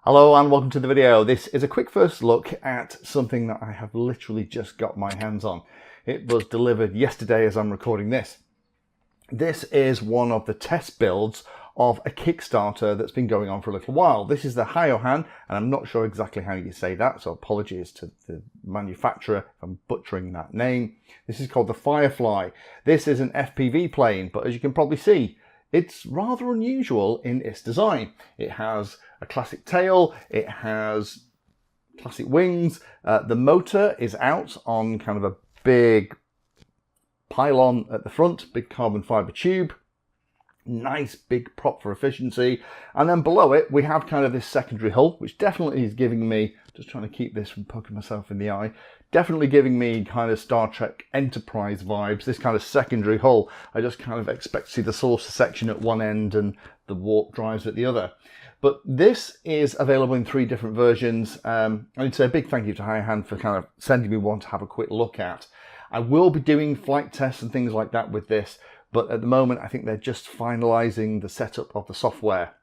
Hello and welcome to the video. This is a quick first look at something that I have literally just got my hands on. It was delivered yesterday as I'm recording this. This is one of the test builds of a Kickstarter that's been going on for a little while. This is the HAO HAN, and I'm not sure exactly how you say that, so apologies to the manufacturer if I'm butchering that name. This is called the Firefly. This is an FPV plane, but as you can probably see, it's rather unusual in its design. It has a classic tail, it has classic wings, the motor is out on kind of a big pylon at the front, big carbon fibre tube, nice big prop for efficiency, and then below it we have kind of this secondary hull, which definitely is giving me, just trying to keep this from poking myself in the eye, definitely giving me kind of Star Trek Enterprise vibes. This kind of secondary hull, I just kind of expect to see the saucer section at one end and the warp drives at the other. But this is available in 3 different versions. I need to say a big thank you to HAO HAN for kind of sending me one to have a quick look at. I will be doing flight tests and things like that with this, but at the moment I think they're just finalizing the setup of the software.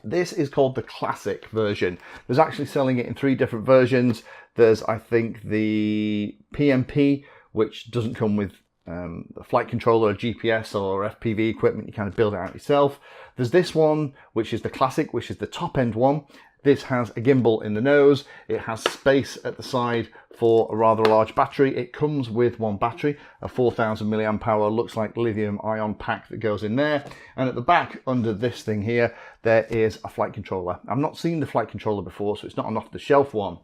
This is called the classic version. There's actually selling it in 3 different versions. There's, I think, the PMP, which doesn't come with a flight controller, a GPS or FPV equipment. You kind of build it out yourself. There's this one, which is the classic, which is the top end one. This has a gimbal in the nose. It has space at the side for a rather large battery. It comes with one battery, a 4,000 milliamp hour, looks like lithium ion pack that goes in there. And at the back, under this thing here, there is a flight controller. I've not seen the flight controller before, so it's not an off-the-shelf one.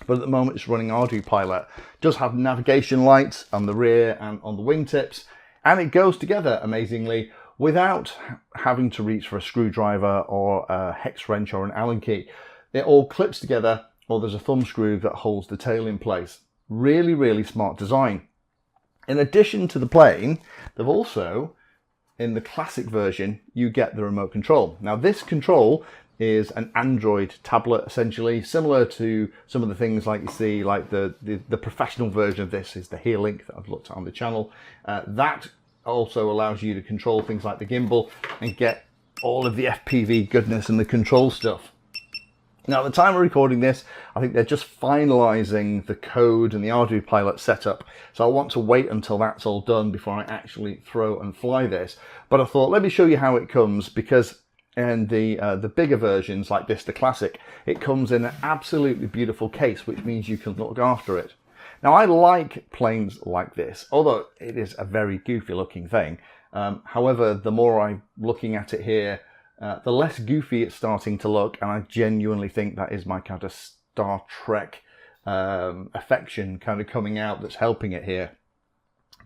But at the moment it's running Adhere pilot. It does have navigation lights on the rear and on the wingtips, and it goes together amazingly without having to reach for a screwdriver or a hex wrench or an Allen key. It all clips together, or there's a thumb screw that holds the tail in place. Really, really smart design. In addition to the plane, they've also, in the classic version, you get the remote control. Now this control is an Android tablet, essentially, similar to some of the things like you see, like the professional version of this is the HERE Link that I've looked at on the channel. That also allows you to control things like the gimbal and get all of the FPV goodness and the control stuff. Now, at the time of recording this, I think they're just finalizing the code and the Adhere pilot setup. So I want to wait until that's all done before I actually throw and fly this. But I thought, let me show you how it comes, because in the bigger versions like this, the classic, it comes in an absolutely beautiful case, which means you can look after it. Now, I like planes like this, although it is a very goofy looking thing. However, the more I'm looking at it here, the less goofy it's starting to look, and I genuinely think that is my kind of Star Trek affection kind of coming out that's helping it here.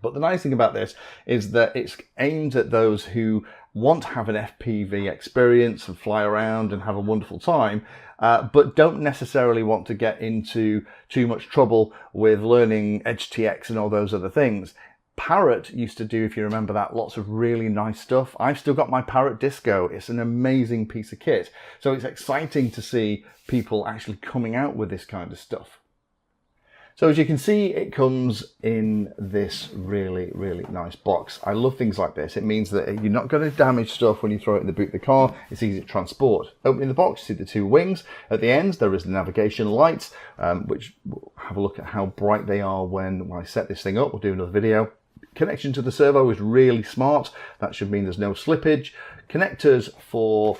But the nice thing about this is that it's aimed at those who want to have an FPV experience and fly around and have a wonderful time, but don't necessarily want to get into too much trouble with learning HTX and all those other things. Parrot used to do, if you remember that, lots of really nice stuff. I've still got my Parrot Disco. It's an amazing piece of kit. So it's exciting to see people actually coming out with this kind of stuff. So as you can see, it comes in this really, really nice box. I love things like this. It means that you're not going to damage stuff when you throw it in the boot of the car. It's easy to transport. Opening the box, you see the 2 wings. At the ends, there is the navigation lights, which we'll have a look at how bright they are when I set this thing up. We'll do another video. Connection to the servo is really smart. That should mean there's no slippage. Connectors for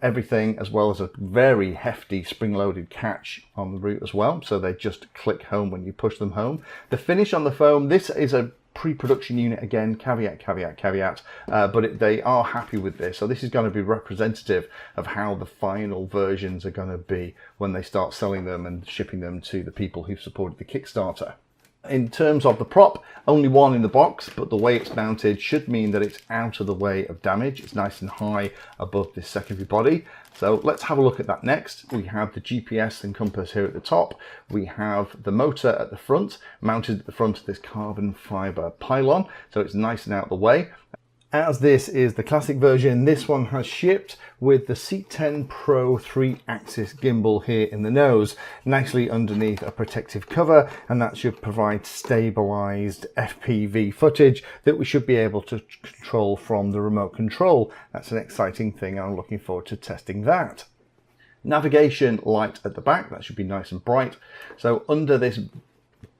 everything, as well as a very hefty spring-loaded catch on the root as well, so they just click home when you push them home. The finish on the foam, this is a pre-production unit again, caveat, caveat, caveat, but they are happy with this, so this is going to be representative of how the final versions are going to be when they start selling them and shipping them to the people who've supported the Kickstarter. In terms of the prop, only one in the box, but the way it's mounted should mean that it's out of the way of damage. It's nice and high above this secondary body. So let's have a look at that next. We have the GPS and compass here at the top. We have the motor at the front, mounted at the front of this carbon fibre pylon, so it's nice and out of the way. As this is the classic version, this one has shipped with the C10 Pro 3-axis gimbal here in the nose, nicely underneath a protective cover, and that should provide stabilized FPV footage that we should be able to control from the remote control. That's an exciting thing. I'm looking forward to testing that. Navigation light at the back, that should be nice and bright. So under this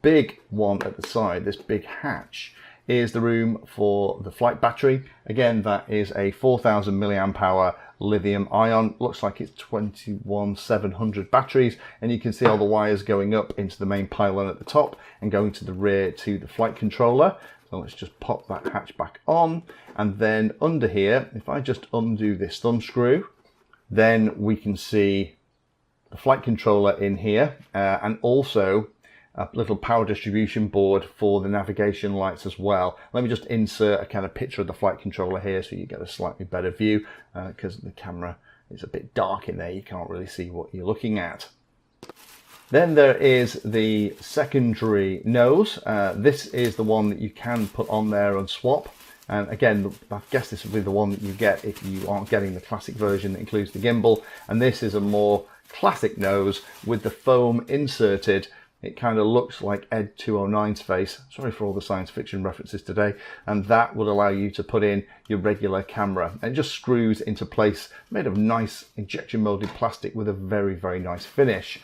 big one at the side, this big hatch, is the room for the flight battery. Again, that is a 4,000 milliamp hour lithium ion. Looks like it's 21700 batteries, and you can see all the wires going up into the main pylon at the top and going to the rear to the flight controller. So let's just pop that hatch back on, and then under here, if I just undo this thumb screw, then we can see the flight controller in here, and also a little power distribution board for the navigation lights as well. Let me just insert a kind of picture of the flight controller here so you get a slightly better view, because the camera is a bit dark in there, you can't really see what you're looking at. Then there is the secondary nose. This is the one that you can put on there and swap. And again, I guess this will be the one that you get if you aren't getting the classic version that includes the gimbal. And this is a more classic nose with the foam inserted. It kind of looks like Ed 209's face. Sorry for all the science fiction references today. And that would allow you to put in your regular camera. And it just screws into place, made of nice injection molded plastic with a very, very nice finish.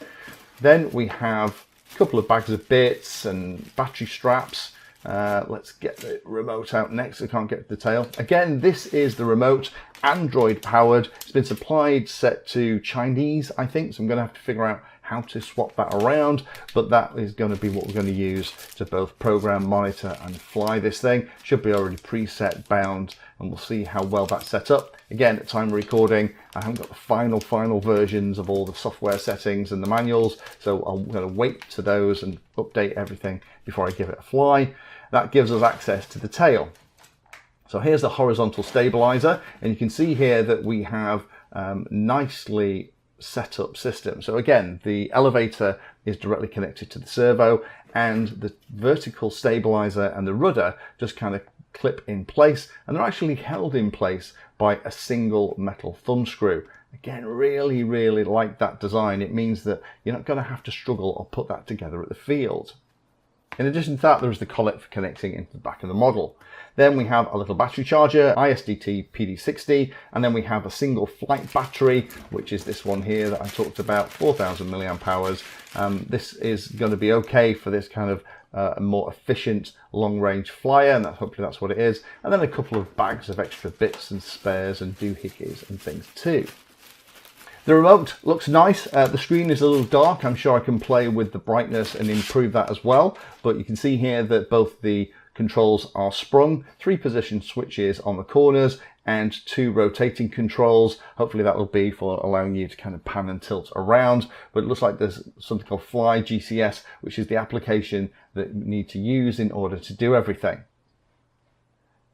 Then we have a couple of bags of bits and battery straps. Let's get the remote out next. I can't get the tail. Again, this is the remote, Android powered. It's been supplied set to Chinese, I think. So I'm going to have to figure out how to swap that around, but that is going to be what we're going to use to both program, monitor and fly this thing. Should be already preset bound, and we'll see how well that's set up. Again, at time of recording, I haven't got the final versions of all the software settings and the manuals, so I'm going to wait to those and update everything before I give it a fly. That gives us access to the tail. So here's the horizontal stabilizer, and you can see here that we have nicely set up system. So again, the elevator is directly connected to the servo, and the vertical stabilizer and the rudder just kind of clip in place, and they're actually held in place by a single metal thumb screw. Again, really, really like that design. It means that you're not going to have to struggle or put that together at the field. In addition to that, there is the collet for connecting into the back of the model. Then we have a little battery charger, ISDT PD60, and then we have a single flight battery, which is this one here that I talked about, 4,000 milliamp hours. This is going to be okay for this kind of more efficient long-range flyer, and hopefully that's what it is. And then a couple of bags of extra bits and spares and doohickeys and things too. The remote looks nice. The screen is a little dark. I'm sure I can play with the brightness and improve that as well. But you can see here that both the controls are sprung, 3 position switches on the corners and 2 rotating controls. Hopefully that will be for allowing you to kind of pan and tilt around. But it looks like there's something called Fly GCS, which is the application that you need to use in order to do everything.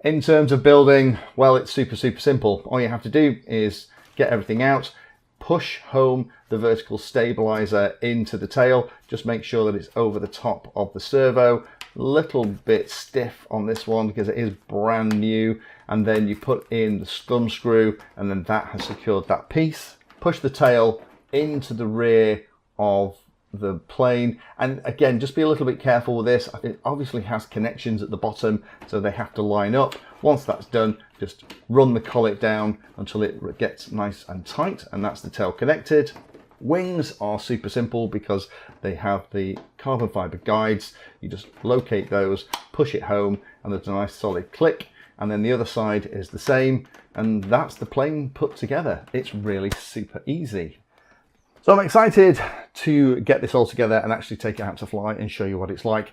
In terms of building, well, it's super simple. All you have to do is get everything out, push home the vertical stabilizer into the tail. Just make sure that it's over the top of the servo. Little bit stiff on this one because it is brand new. And then you put in the thumb screw, and then that has secured that piece. Push the tail into the rear of the plane, and again, just be a little bit careful with this. It obviously has connections at the bottom, so they have to line up. Once that's done, just run the collet down until it gets nice and tight, and that's the tail connected. Wings are super simple because they have the carbon fiber guides. You just locate those, push it home, and there's a nice solid click. And then the other side is the same, and that's the plane put together. It's really super easy. So I'm excited to get this all together and actually take it out to fly and show you what it's like.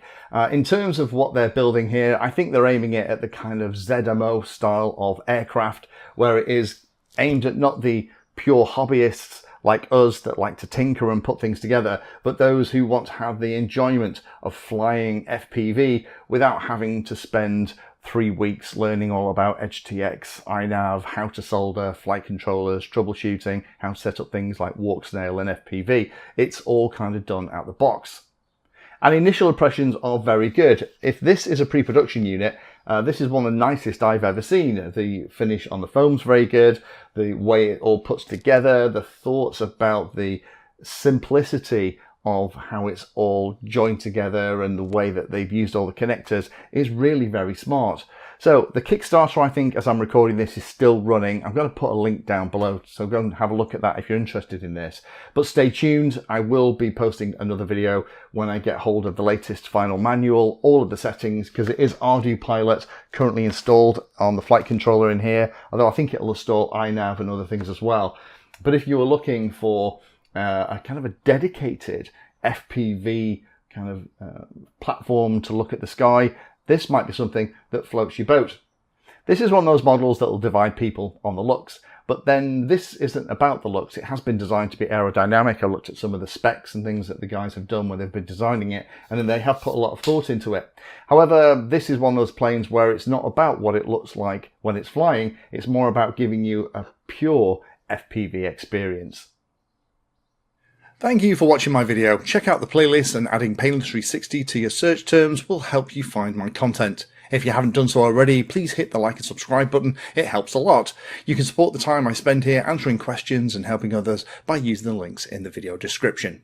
In terms of what they're building here, I think they're aiming it at the kind of ZMO style of aircraft, where it is aimed at not the pure hobbyists like us that like to tinker and put things together, but those who want to have the enjoyment of flying FPV without having to spend 3 weeks learning all about HTX, iNav, how to solder, flight controllers, troubleshooting, how to set up things like walk snail and FPV. It's all kind of done out the box. And initial impressions are very good. If this is a pre-production unit, this is one of the nicest I've ever seen. The finish on the foam's very good. The way it all puts together, the thoughts about the simplicity of how it's all joined together and the way that they've used all the connectors is really very smart. So the Kickstarter, I think, as I'm recording this, is still running. I'm going to put a link down below, so go and have a look at that if you're interested in this. But stay tuned. I will be posting another video when I get hold of the latest final manual, all of the settings, because it is Ardu Pilot currently installed on the flight controller in here, although I think it'll install iNav and other things as well. But if you were looking for a kind of a dedicated FPV kind of platform to look at the sky, this might be something that floats your boat. This is one of those models that will divide people on the looks, but then this isn't about the looks. It has been designed to be aerodynamic. I looked at some of the specs and things that the guys have done when they've been designing it, and then they have put a lot of thought into it. However, this is one of those planes where it's not about what it looks like when it's flying. It's more about giving you a pure FPV experience. Thank you for watching my video. Check out the playlist, and adding Pedantry 360 to your search terms will help you find my content. If you haven't done so already, please hit the like and subscribe button. It helps a lot. You can support the time I spend here answering questions and helping others by using the links in the video description.